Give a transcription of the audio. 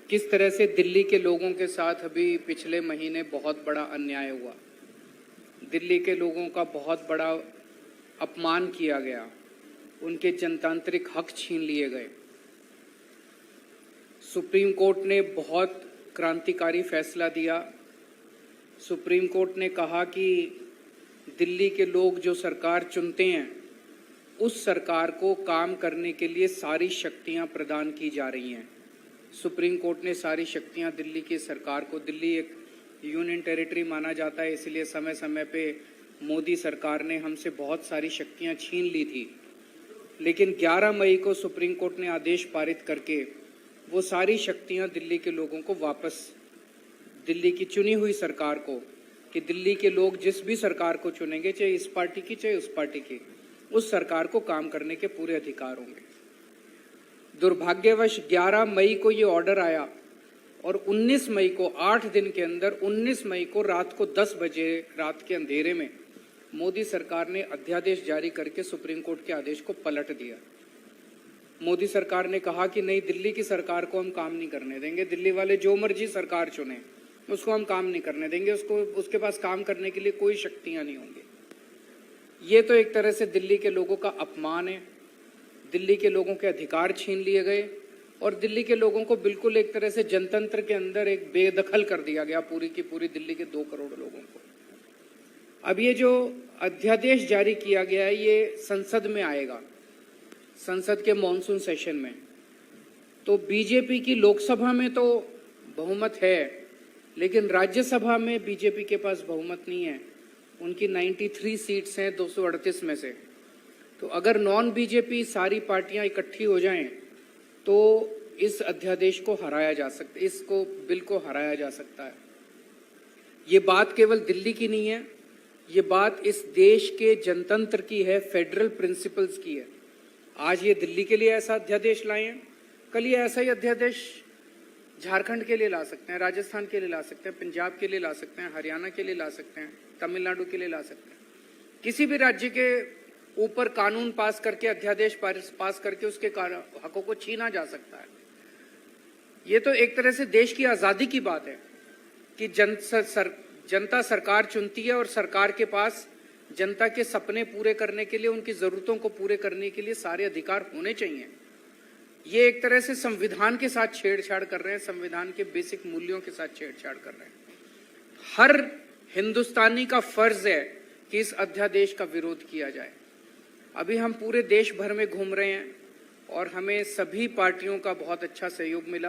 किस तरह से दिल्ली के लोगों के साथ अभी पिछले महीने बहुत बड़ा अन्याय हुआ, दिल्ली के लोगों का बहुत बड़ा अपमान किया गया, उनके जनतांत्रिक हक छीन लिए गए। सुप्रीम कोर्ट ने बहुत क्रांतिकारी फैसला दिया। सुप्रीम कोर्ट ने कहा कि दिल्ली के लोग जो सरकार चुनते हैं, उस सरकार को काम करने के लिए सारी शक्तियां प्रदान की जा रही हैं। सुप्रीम कोर्ट ने सारी शक्तियां दिल्ली की सरकार को, दिल्ली एक यूनियन टेरिटरी माना जाता है, इसलिए समय समय पे मोदी सरकार ने हमसे बहुत सारी शक्तियां छीन ली थी। लेकिन 11 मई को सुप्रीम कोर्ट ने आदेश पारित करके वो सारी शक्तियां दिल्ली के लोगों को वापस, दिल्ली की चुनी हुई सरकार को, कि दिल्ली के लोग जिस भी सरकार को चुनेंगे, चाहे इस पार्टी की चाहे उस पार्टी की, उस सरकार को काम करने के पूरे अधिकार होंगे। दुर्भाग्यवश 11 मई को ये ऑर्डर आया और 19 मई को, 8 दिन के अंदर 19 मई को रात को 10 बजे, रात के अंधेरे में मोदी सरकार ने अध्यादेश जारी करके सुप्रीम कोर्ट के आदेश को पलट दिया। मोदी सरकार ने कहा कि नहीं, दिल्ली की सरकार को हम काम नहीं करने देंगे, दिल्ली वाले जो मर्जी सरकार चुने उसको हम काम नहीं करने देंगे, उसके पास काम करने के लिए कोई शक्तियां नहीं होंगी। ये तो एक तरह से दिल्ली के लोगों का अपमान है, दिल्ली के लोगों के अधिकार छीन लिए गए और दिल्ली के लोगों को बिल्कुल एक तरह से जनतंत्र के अंदर एक बेदखल कर दिया गया, पूरी की पूरी दिल्ली के 2 करोड़ लोगों को। अब ये जो अध्यादेश जारी किया गया है, ये संसद में आएगा, संसद के मॉनसून सेशन में। तो बीजेपी की लोकसभा में तो बहुमत है, लेकिन राज्यसभा में बीजेपी के पास बहुमत नहीं है। उनकी 93 सीट्स हैं 238 में से। तो अगर नॉन बीजेपी सारी पार्टियां इकट्ठी हो जाएं तो इस अध्यादेश को हराया जा सकता है, इसको बिल को हराया जा सकता है। ये बात केवल दिल्ली की नहीं है, ये बात इस देश के जनतंत्र की है, फेडरल प्रिंसिपल्स की है। आज ये दिल्ली के लिए ऐसा अध्यादेश लाए हैं, कल ये ऐसा ही अध्यादेश झारखंड के लिए ला सकते हैं, राजस्थान के लिए ला सकते हैं, पंजाब के लिए ला सकते हैं, हरियाणा के लिए ला सकते हैं, तमिलनाडु के लिए ला सकते हैं। किसी भी राज्य के ऊपर कानून पास करके, अध्यादेश पास करके उसके हकों को छीना जा सकता है। ये तो एक तरह से देश की आजादी की बात है कि जनता सरकार चुनती है और सरकार के पास जनता के सपने पूरे करने के लिए, उनकी जरूरतों को पूरे करने के लिए सारे अधिकार होने चाहिए। ये एक तरह से संविधान के साथ छेड़छाड़ कर रहे हैं, संविधान के बेसिक मूल्यों के साथ छेड़छाड़ कर रहे हैं। हर हिंदुस्तानी का फर्ज है कि इस अध्यादेश का विरोध किया जाए। अभी हम पूरे देश भर में घूम रहे हैं और हमें सभी पार्टियों का बहुत अच्छा सहयोग मिला।